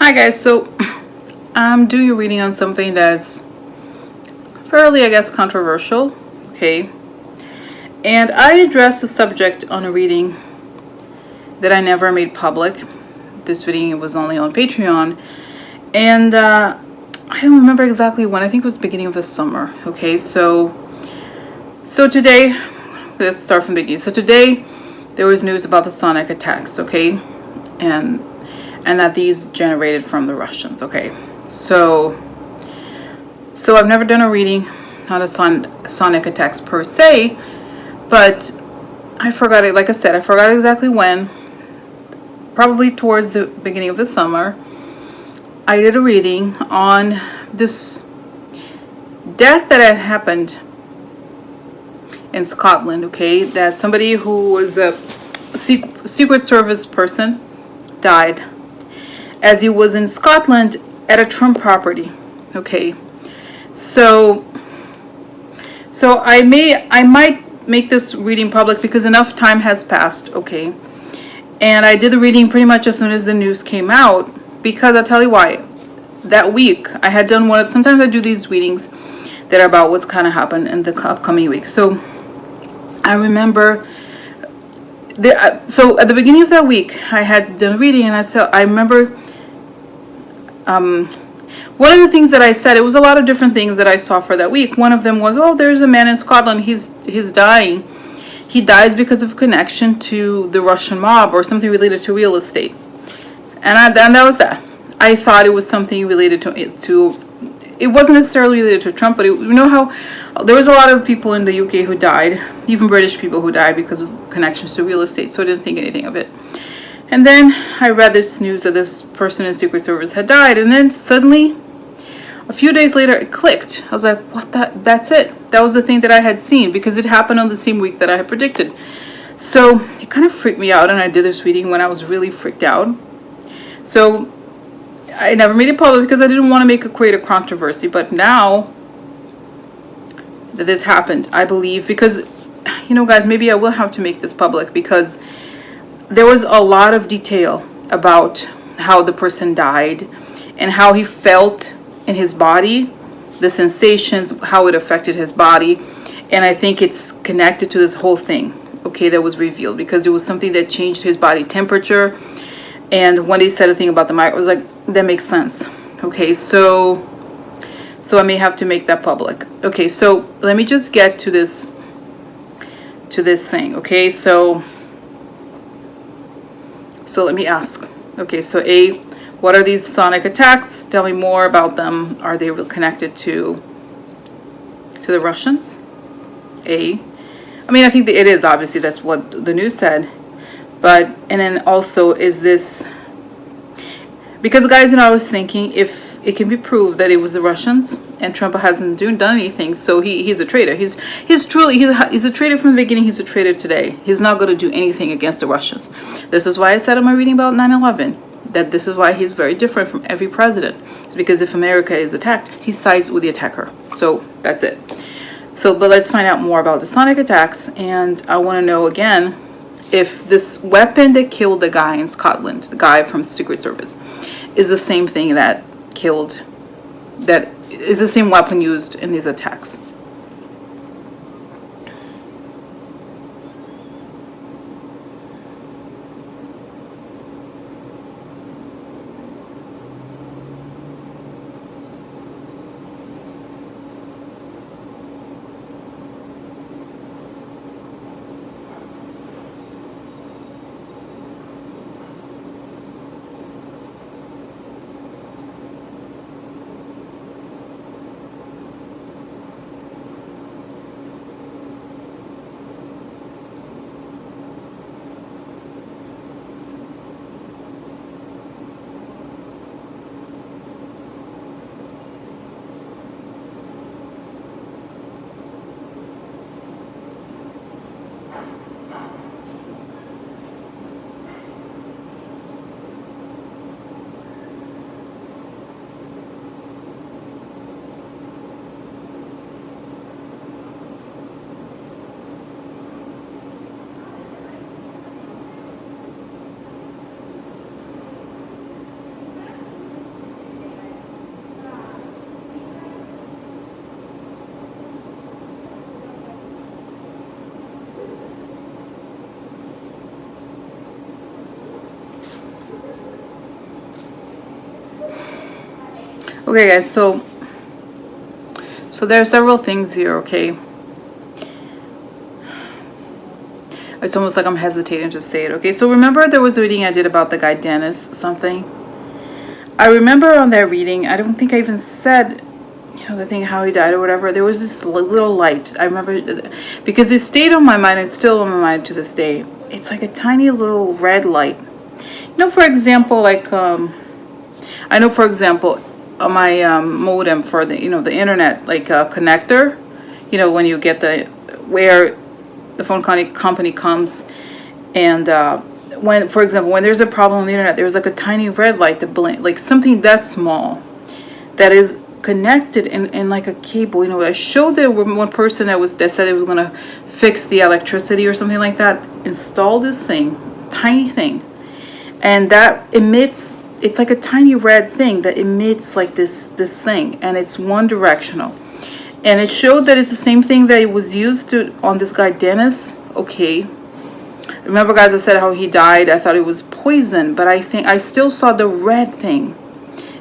Hi guys, so I'm doing a reading on something that's fairly, I guess, controversial, okay? And I addressed the subject on a reading that I never made public. This reading was only on Patreon, and I don't remember exactly when. I think it was beginning of the summer, okay? So today, let's start from the beginning. So today, there was news about the sonic attacks, okay? And that these generated from the Russians, okay? So I've never done a reading on the sonic attacks per se, but I forgot it. Like I said, I forgot exactly when. Probably towards the beginning of the summer, I did a reading on this death that had happened in Scotland, okay? That somebody who was a Secret Service person died as he was in Scotland at a Trump property, okay? So I might make this reading public because enough time has passed, okay? And I did the reading pretty much as soon as the news came out, because I'll tell you why. That week I had done sometimes I do these readings that are about what's kind of happened in the upcoming week. So I remember so at the beginning of that week I had done a reading, and I remember one of the things that I said, it was a lot of different things that I saw for that week. One of them was, oh, there's a man in Scotland, he's dying. He dies because of connection to the Russian mob or something related to real estate. And that was that. I thought it was something related to it wasn't necessarily related to Trump, but you know how there was a lot of people in the UK who died, even British people who died because of connections to real estate, so I didn't think anything of it. And then I read this news that this person in Secret Service had died, and then suddenly, a few days later, it clicked. I was like, what, that's it. That was the thing that I had seen, because it happened on the same week that I had predicted. So it kind of freaked me out, and I did this reading when I was really freaked out. So I never made it public because I didn't want to create a controversy. But now that this happened, I believe, because, you know, guys, maybe I will have to make this public, because there was a lot of detail about how the person died and how he felt in his body, the sensations, how it affected his body. And I think it's connected to this whole thing, okay, that was revealed, because it was something that changed his body temperature. And when they said a thing about the mic, I was like, that makes sense. Okay, so I may have to make that public. Okay, so let me just get to this thing. Okay, so let me ask. Okay, so what are these sonic attacks? Tell me more about them. Are they connected to the Russians? I mean, I think it is, obviously, that's what the news said. But, and then also, is this, because guys, you know, I was thinking, if it can be proved that it was the Russians and Trump hasn't done anything, so he's a traitor. He's a traitor from the beginning. He's a traitor today. He's not going to do anything against the Russians. This is why I said in my reading about 9/11 that this is why he's very different from every president. It's because if America is attacked, he sides with the attacker. So that's it. So, but let's find out more about the sonic attacks. And I want to know again, if this weapon that killed the guy in Scotland, the guy from Secret Service, is the same thing that is the same weapon used in these attacks. Okay, guys, so there are several things here, okay? It's almost like I'm hesitating to say it, okay? So remember there was a reading I did about the guy Dennis something? I remember on that reading, I don't think I even said, you know, the thing how he died or whatever. There was this little light. I remember, because it stayed on my mind. It's still on my mind to this day. It's like a tiny little red light. You know, for example, like, I know, for example, on my modem for the, you know, the internet, like connector, you know, when you get where the phone company comes and when, for example, when there's a problem on the internet, there's like a tiny red light that blink, like something that small that is connected in like a cable. You know, I showed there one person that said it was gonna fix the electricity or something like that, installed this thing, tiny thing, and that emits, it's like a tiny red thing that emits like this thing, and it's one directional. And it showed that it's the same thing that it was used on this guy Dennis. Okay, remember, guys, I said how he died. I thought it was poison, but I think I still saw the red thing,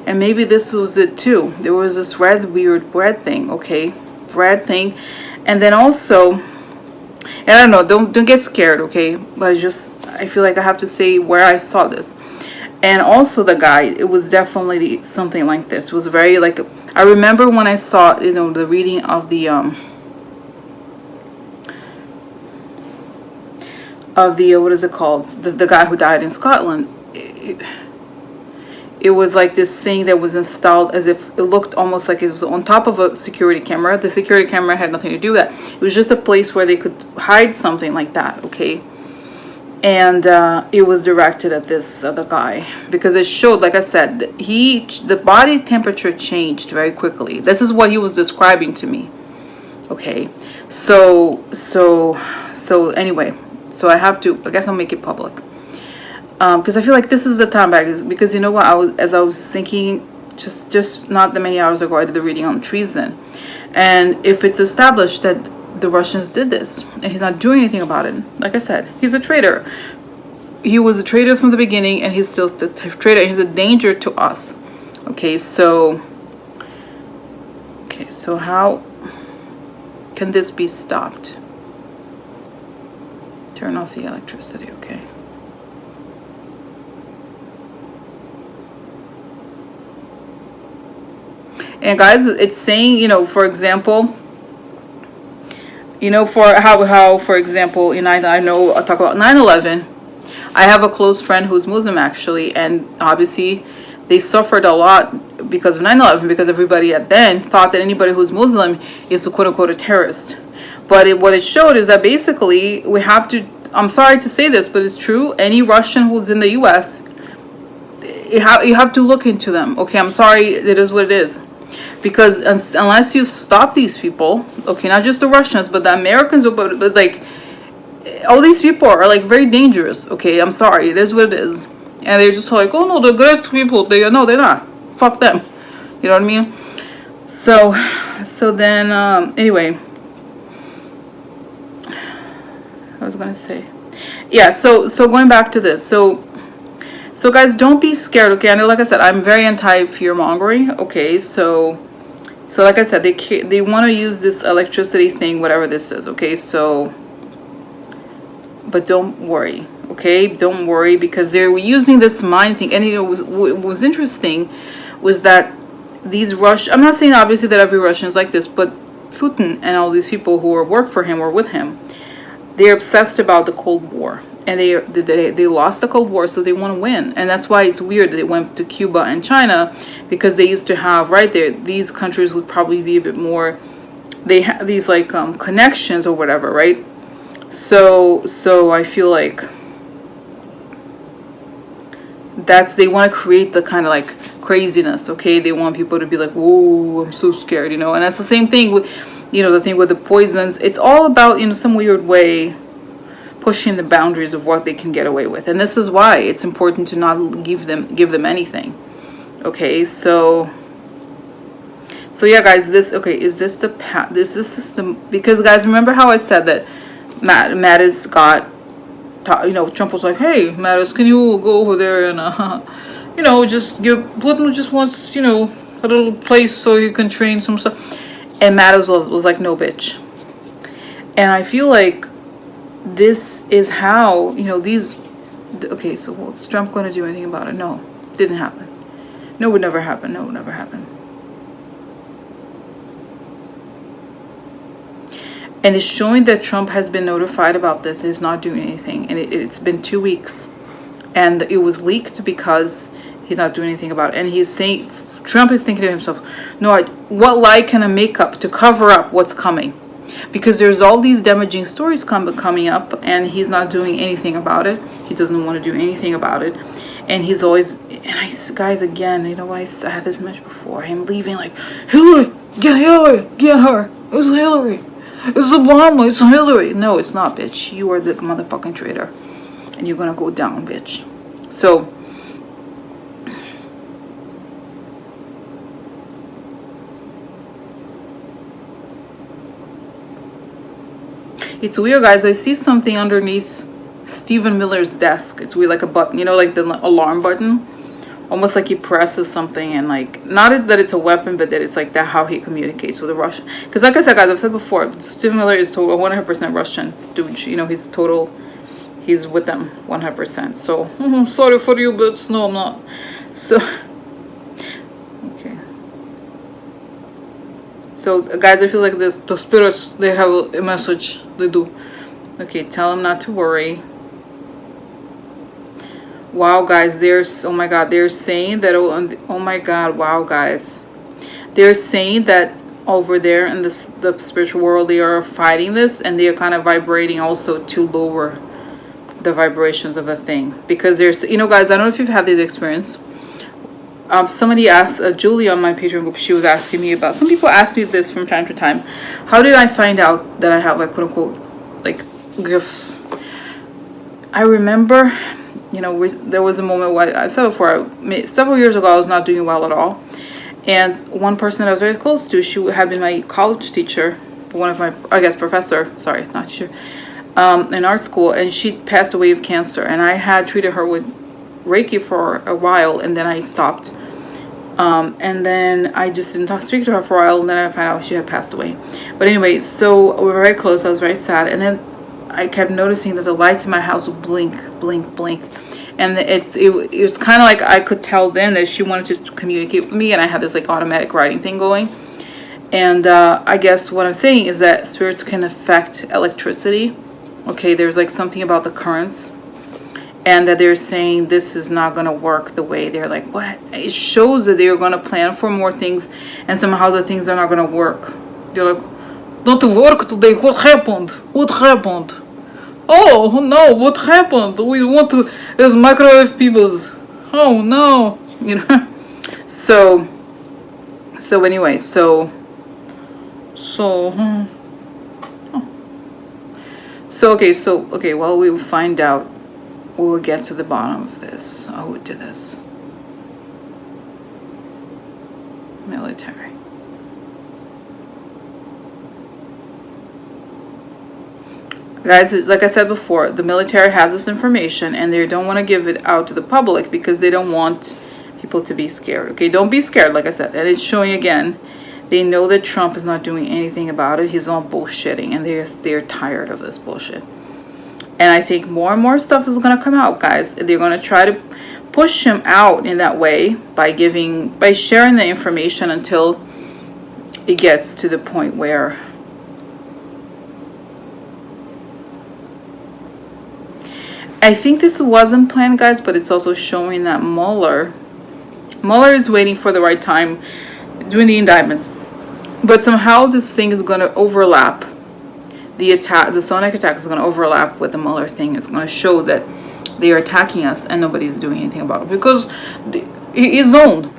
and maybe this was it too. There was this weird red thing. Okay, red thing, and then also, and I don't know, don't get scared, okay? But I feel like I have to say where I saw this. And also the guy, it was definitely something like this. It was very like, I remember when I saw, you know, the reading of the what is it called? The guy who died in Scotland. It was like this thing that was installed as if it looked almost like it was on top of a security camera. The security camera had nothing to do with that. It was just a place where they could hide something like that, okay? And it was directed at this other guy because it showed, like I said, the body temperature changed very quickly. This is what he was describing to me. Okay, so anyway, so I guess I'll make it public because I feel like this is the time back, because you know what, as I was thinking just not that many hours ago, I did the reading on treason, and if it's established that the Russians did this and he's not doing anything about it, like I said, he's a traitor. He was a traitor from the beginning, and he's still a traitor. He's a danger to us. Okay, so how can this be stopped? Turn off the electricity. Okay. And guys, it's saying, you know, for example, you know, for how for example, you know, I know I talk about 9/11. I have a close friend who's Muslim actually, and obviously they suffered a lot because of 9/11, because everybody at then thought that anybody who's Muslim is quote unquote a terrorist. But what it showed is that basically we have to, I'm sorry to say this, but it's true, any Russian who's in the US, you have to look into them. Okay, I'm sorry, it is what it is. Because unless you stop these people, okay, not just the Russians, but the Americans, but like, all these people are like very dangerous, okay? I'm sorry, it is what it is. And they're just like, oh no, they're good people. No, they're not. Fuck them. You know what I mean? So then, anyway, I was gonna say, yeah, so going back to this, so guys, don't be scared, okay? I know, like I said, I'm very anti-fear mongering, okay? So like I said, they want to use this electricity thing, whatever this is, okay? So, but don't worry, okay? Don't worry, because they were using this mind thing. And you know, what was interesting was that these I'm not saying obviously that every Russian is like this, but Putin and all these people who work for him or with him, they're obsessed about the Cold War. And they lost the Cold War, so they want to win. And that's why it's weird that they went to Cuba and China, because they used to have, right there, these countries would probably be a bit more, they have these like connections or whatever, right? So I feel like they want to create the kind of like craziness, okay? They want people to be like, whoa, I'm so scared, you know? And that's the same thing with, you know, the thing with the poisons. It's all about, in some weird way, pushing the boundaries of what they can get away with. And this is why it's important to not give them anything. Okay, so yeah, guys, is this the path? This is the system? Because guys, remember how I said that Mattis got, you know, Trump was like, hey, Mattis, can you go over there and you know, just Putin just wants, you know, a little place so you can train some stuff. And Matt was like, no, bitch. And I feel like this is how, you know, these, okay, so what's Trump going to do anything about it? No, didn't happen. No, it would never happen. No, it would never happen. And it's showing that Trump has been notified about this. He's not doing anything. And it's been 2 weeks. And it was leaked because he's not doing anything about it. And he's saying, Trump is thinking to himself, no, what lie can I make up to cover up what's coming? Because there's all these damaging stories coming up, and he's not doing anything about it. He doesn't want to do anything about it. And he's always, and guys, again, you know, I had this message before, him leaving like, Hillary, get her. It's Hillary. It's Obama, it's Hillary. No, it's not, bitch. You are the motherfucking traitor. And you're gonna go down, bitch. So, it's weird, guys. I see something underneath Stephen Miller's desk. It's weird, like a button, you know, like the alarm button. Almost like he presses something, and like, not that it's a weapon, but that it's like that how he communicates with the Russian. Because like I said, guys, I've said before, Stephen Miller is total 100% Russian stooge. You know, he's with them 100%. So, sorry for you, but no, I'm not. So, okay. So, guys, I feel like the spirits, they have a message. They do. Okay, tell him not to worry. Wow, guys, oh my God, they're saying that, oh my God, wow, guys. They're saying that over there in the spiritual world, they are fighting this, and they are kind of vibrating also to lower the vibrations of the thing. Because there's, you know, guys, I don't know if you've had this experience. Somebody asked, Julie on my Patreon group, she was asking me about, some people ask me this from time to time. How did I find out that I have, like, quote unquote, like, gifts? I remember, you know, there was a moment where I said before, several years ago, I was not doing well at all. And one person I was very close to, she had been my college teacher, one of my, I guess, professor, sorry, it's not teacher, in art school, and she passed away of cancer. And I had treated her with Reiki for a while, and then I stopped. And then I just didn't speak to her for a while, and then I found out she had passed away. But anyway, so we were very close. I was very sad. And then I kept noticing that the lights in my house would blink, blink, blink. And it was kind of like I could tell then that she wanted to communicate with me, and I had this like automatic writing thing going. And I guess what I'm saying is that spirits can affect electricity. Okay, there's like something about the currents. And that they're saying this is not going to work the way they're like, what? It shows that they're going to plan for more things, and somehow the things are not going to work. They're like, don't work today. What happened? What happened? Oh, no, what happened? We want to, as microwave peoples. Oh, no. You know? So anyway, so, okay, well, we will find out. We will get to the bottom of this. Oh, who did this? Military. Guys, like I said before, the military has this information, and they don't want to give it out to the public because they don't want people to be scared. Okay, don't be scared, like I said. And it's showing again, they know that Trump is not doing anything about it. He's all bullshitting, and they're tired of this bullshit. And I think more and more stuff is going to come out, guys. They're going to try to push him out in that way by sharing the information until it gets to the point where I think this wasn't planned, guys, but it's also showing that Mueller is waiting for the right time doing the indictments. But somehow this thing is going to overlap. The sonic attack is going to overlap with the Mueller thing. It's going to show that they are attacking us and nobody's doing anything about it because he is owned.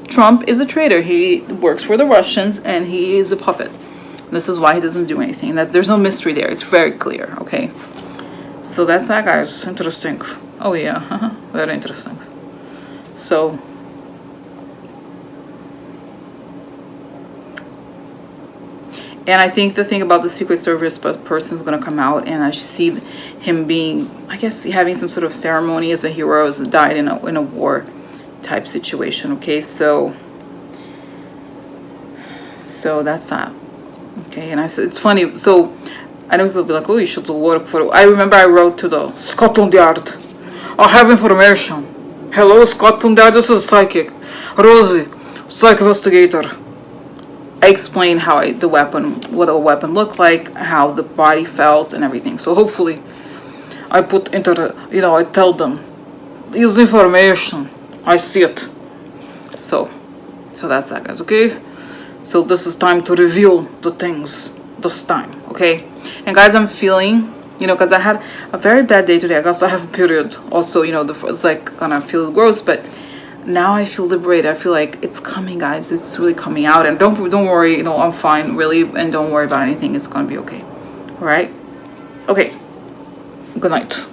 Trump is a traitor. He works for the Russians and he is a puppet. This is why he doesn't do anything. There's no mystery there. It's very clear. Okay, so that's that, guys. Interesting. Oh yeah, very interesting. So. And I think the thing about the Secret Service person is going to come out, and I see him being, I guess, having some sort of ceremony as a hero, as died in a war type situation. Okay, so So that's that. Okay, and I said it's funny. So I know people be like, oh, you should do work for. I remember I wrote to the Scotland Yard. I have information. Hello, Scotland Yard. This is psychic. Rosie, psych investigator. I explained how the weapon, what a weapon looked like, how the body felt, and everything. So hopefully, I put into the, I tell them, use information. I see it. So that's that, guys. Okay. So this is time to reveal the things this time. Okay. And guys, I'm feeling, because I had a very bad day today. I also have a period. Also, it's like kind of feels gross, but now I feel liberated. I feel like it's coming, guys. It's really coming out. And don't worry, I'm fine, really. And don't worry about anything. It's gonna be okay. All right. Okay. Good night.